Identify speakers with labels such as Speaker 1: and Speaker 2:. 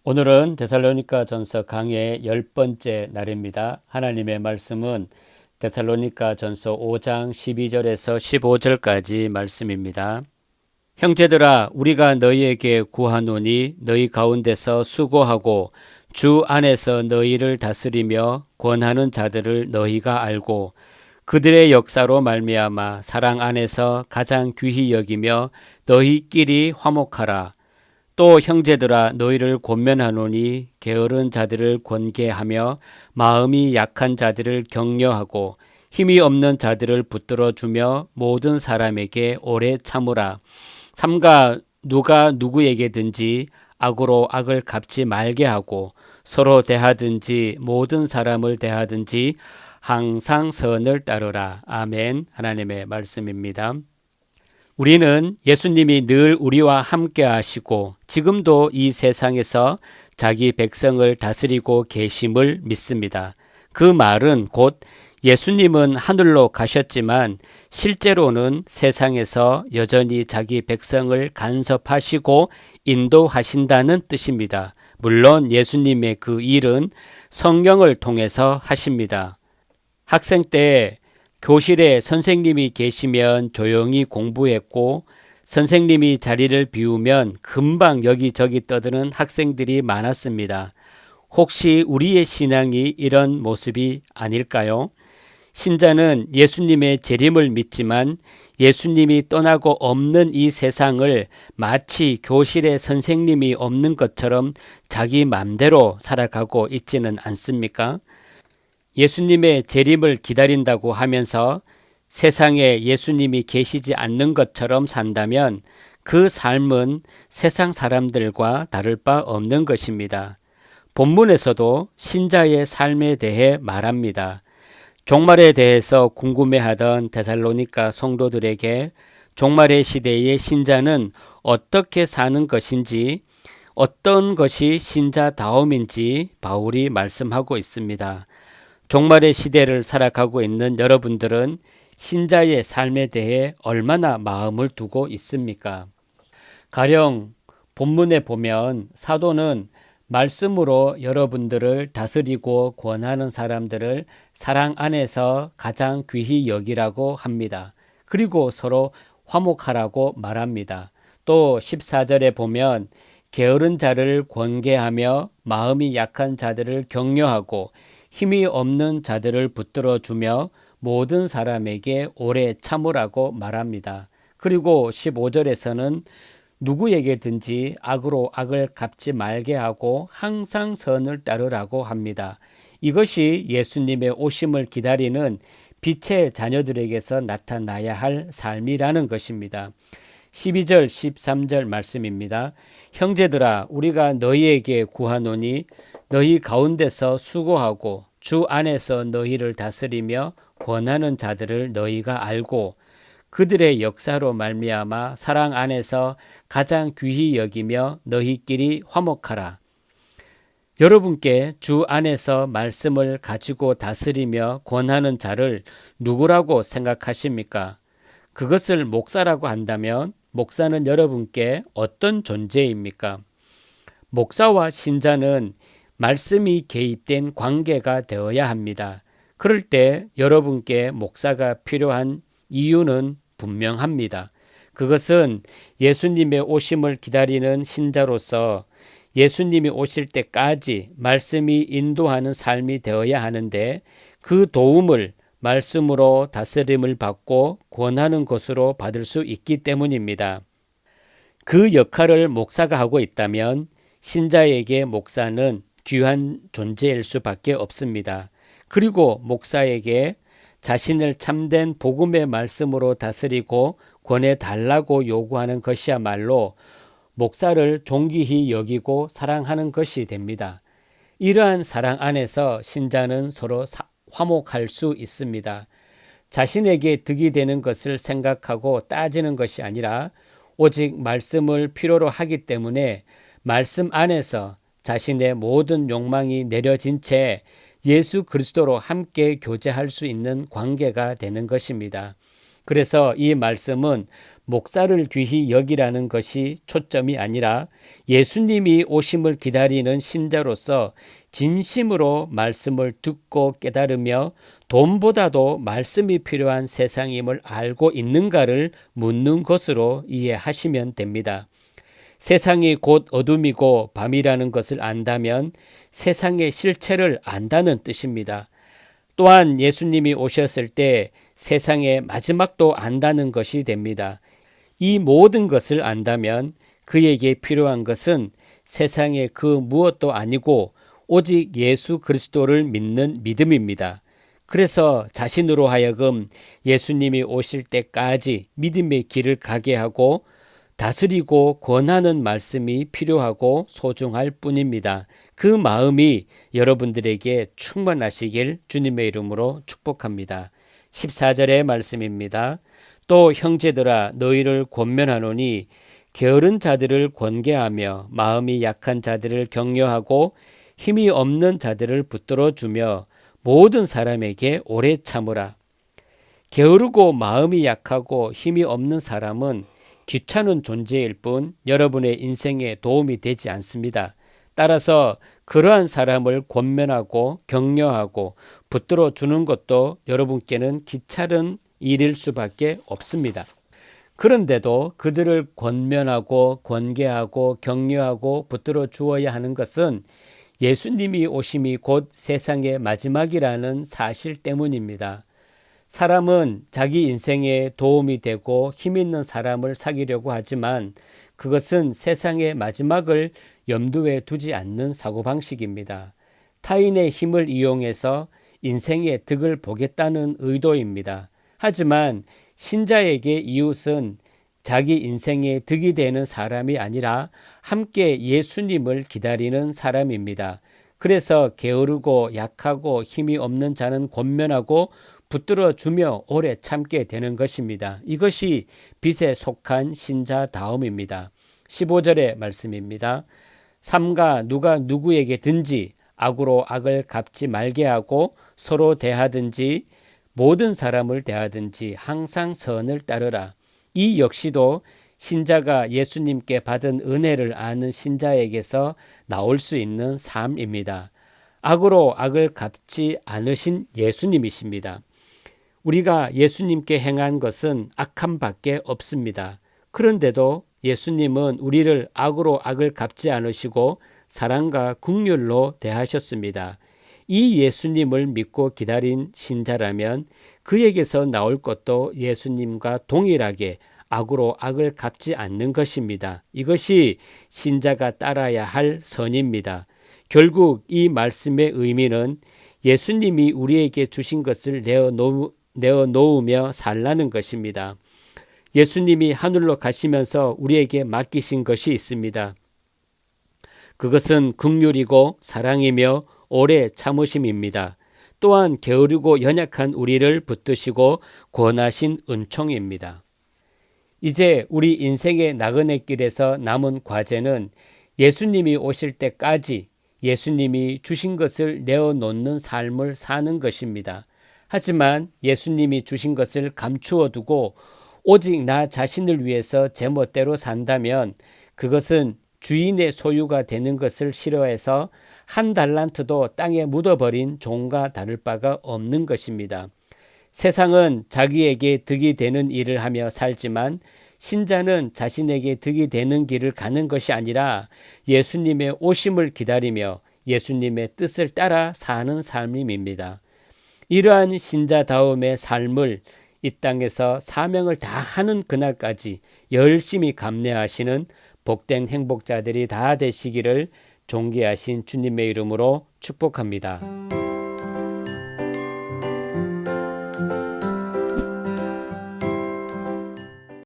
Speaker 1: 오늘은 데살로니가 전서 강의 10번째 날입니다. 하나님의 말씀은 데살로니가 전서 5장 12절에서 15절까지 말씀입니다. 형제들아, 우리가 너희에게 구하노니 너희 가운데서 수고하고 주 안에서 너희를 다스리며 권하는 자들을 너희가 알고 그들의 역사로 말미암아 사랑 안에서 가장 귀히 여기며 너희끼리 화목하라. 또 형제들아, 너희를 권면하노니 게으른 자들을 권계하며 마음이 약한 자들을 격려하고 힘이 없는 자들을 붙들어 주며 모든 사람에게 오래 참으라. 삼가 누가 누구에게든지 악으로 악을 갚지 말게 하고 서로 대하든지 모든 사람을 대하든지 항상 선을 따르라. 아멘. 하나님의 말씀입니다. 우리는 예수님이 늘 우리와 함께 하시고 지금도 이 세상에서 자기 백성을 다스리고 계심을 믿습니다. 그 말은 곧 예수님은 하늘로 가셨지만 실제로는 세상에서 여전히 자기 백성을 간섭하시고 인도하신다는 뜻입니다. 물론 예수님의 그 일은 성령을 통해서 하십니다. 학생 때 교실에 선생님이 계시면 조용히 공부했고 선생님이 자리를 비우면 금방 여기저기 떠드는 학생들이 많았습니다. 혹시 우리의 신앙이 이런 모습이 아닐까요? 신자는 예수님의 재림을 믿지만 예수님이 떠나고 없는 이 세상을 마치 교실에 선생님이 없는 것처럼 자기 맘대로 살아가고 있지는 않습니까? 예수님의 재림을 기다린다고 하면서 세상에 예수님이 계시지 않는 것처럼 산다면 그 삶은 세상 사람들과 다를 바 없는 것입니다. 본문에서도 신자의 삶에 대해 말합니다. 종말에 대해서 궁금해하던 데살로니가 성도들에게 종말의 시대의 신자는 어떻게 사는 것인지, 어떤 것이 신자다움인지 바울이 말씀하고 있습니다. 종말의 시대를 살아가고 있는 여러분들은 신자의 삶에 대해 얼마나 마음을 두고 있습니까? 가령 본문에 보면 사도는 말씀으로 여러분들을 다스리고 권하는 사람들을 사랑 안에서 가장 귀히 여기라고 합니다. 그리고 서로 화목하라고 말합니다. 또 14절에 보면 게으른 자를 권계하며 마음이 약한 자들을 격려하고 힘이 없는 자들을 붙들어 주며 모든 사람에게 오래 참으라고 말합니다. 그리고 15절에서는 누구에게든지 악으로 악을 갚지 말게 하고 항상 선을 따르라고 합니다. 이것이 예수님의 오심을 기다리는 빛의 자녀들에게서 나타나야 할 삶이라는 것입니다. 12절, 13절 말씀입니다. 형제들아, 우리가 너희에게 구하노니 너희 가운데서 수고하고 주 안에서 너희를 다스리며 권하는 자들을 너희가 알고 그들의 역사로 말미암아 사랑 안에서 가장 귀히 여기며 너희끼리 화목하라. 여러분께 주 안에서 말씀을 가지고 다스리며 권하는 자를 누구라고 생각하십니까? 그것을 목사라고 한다면 목사는 여러분께 어떤 존재입니까? 목사와 신자는 말씀이 개입된 관계가 되어야 합니다. 그럴 때 여러분께 목사가 필요한 이유는 분명합니다. 그것은 예수님의 오심을 기다리는 신자로서 예수님이 오실 때까지 말씀이 인도하는 삶이 되어야 하는데 그 도움을 말씀으로 다스림을 받고 권하는 것으로 받을 수 있기 때문입니다. 그 역할을 목사가 하고 있다면 신자에게 목사는 귀한 존재일 수밖에 없습니다. 그리고 목사에게 자신을 참된 복음의 말씀으로 다스리고 권해달라고 요구하는 것이야말로 목사를 존귀히 여기고 사랑하는 것이 됩니다. 이러한 사랑 안에서 신자는 서로 화목할 수 있습니다. 자신에게 득이 되는 것을 생각하고 따지는 것이 아니라 오직 말씀을 필요로 하기 때문에 말씀 안에서 자신의 모든 욕망이 내려진 채 예수 그리스도로 함께 교제할 수 있는 관계가 되는 것입니다. 그래서 이 말씀은 목사를 귀히 여기라는 것이 초점이 아니라 예수님이 오심을 기다리는 신자로서 진심으로 말씀을 듣고 깨달으며 돈보다도 말씀이 필요한 세상임을 알고 있는가를 묻는 것으로 이해하시면 됩니다. 세상이 곧 어둠이고 밤이라는 것을 안다면 세상의 실체를 안다는 뜻입니다. 또한 예수님이 오셨을 때 세상의 마지막도 안다는 것이 됩니다. 이 모든 것을 안다면 그에게 필요한 것은 세상의 그 무엇도 아니고 오직 예수 그리스도를 믿는 믿음입니다. 그래서 자신으로 하여금 예수님이 오실 때까지 믿음의 길을 가게 하고 다스리고 권하는 말씀이 필요하고 소중할 뿐입니다. 그 마음이 여러분들에게 충만하시길 주님의 이름으로 축복합니다. 14절의 말씀입니다. 또 형제들아 너희를 권면하노니 게으른 자들을 권계하며 마음이 약한 자들을 격려하고 힘이 없는 자들을 붙들어 주며 모든 사람에게 오래 참으라. 게으르고 마음이 약하고 힘이 없는 사람은 귀찮은 존재일 뿐 여러분의 인생에 도움이 되지 않습니다. 따라서 그러한 사람을 권면하고 격려하고 붙들어 주는 것도 여러분께는 귀찮은 일일 수밖에 없습니다. 그런데도 그들을 권면하고 권계하고 격려하고 붙들어 주어야 하는 것은 예수님이 오심이 곧 세상의 마지막이라는 사실 때문입니다. 사람은 자기 인생에 도움이 되고 힘 있는 사람을 사귀려고 하지만 그것은 세상의 마지막을 염두에 두지 않는 사고방식입니다. 타인의 힘을 이용해서 인생의 득을 보겠다는 의도입니다. 하지만 신자에게 이웃은 자기 인생의 득이 되는 사람이 아니라 함께 예수님을 기다리는 사람입니다. 그래서 게으르고 약하고 힘이 없는 자는 권면하고 붙들어 주며 오래 참게 되는 것입니다. 이것이 빛에 속한 신자다움입니다. 15절의 말씀입니다. 삼가 누가 누구에게든지 악으로 악을 갚지 말게 하고 서로 대하든지 모든 사람을 대하든지 항상 선을 따르라. 이 역시도 신자가 예수님께 받은 은혜를 아는 신자에게서 나올 수 있는 삶입니다. 악으로 악을 갚지 않으신 예수님이십니다. 우리가 예수님께 행한 것은 악함밖에 없습니다. 그런데도 예수님은 우리를 악으로 악을 갚지 않으시고 사랑과 긍휼로 대하셨습니다. 이 예수님을 믿고 기다린 신자라면 그에게서 나올 것도 예수님과 동일하게 악으로 악을 갚지 않는 것입니다. 이것이 신자가 따라야 할 선입니다. 결국 이 말씀의 의미는 예수님이 우리에게 주신 것을 내어놓으며 살라는 것입니다. 예수님이 하늘로 가시면서 우리에게 맡기신 것이 있습니다. 그것은 긍휼이고 사랑이며 오래 참으심입니다. 또한 게으르고 연약한 우리를 붙드시고 권하신 은총입니다. 이제 우리 인생의 나그네 길에서 남은 과제는 예수님이 오실 때까지 예수님이 주신 것을 내어놓는 삶을 사는 것입니다. 하지만 예수님이 주신 것을 감추어 두고 오직 나 자신을 위해서 제멋대로 산다면 그것은 주인의 소유가 되는 것을 싫어해서 한 달란트도 땅에 묻어버린 종과 다를 바가 없는 것입니다. 세상은 자기에게 득이 되는 일을 하며 살지만 신자는 자신에게 득이 되는 길을 가는 것이 아니라 예수님의 오심을 기다리며 예수님의 뜻을 따라 사는 삶입니다. 이러한 신자다움의 삶을 이 땅에서 사명을 다하는 그날까지 열심히 감내하시는 복된 행복자들이 다 되시기를 존귀하신 주님의 이름으로 축복합니다.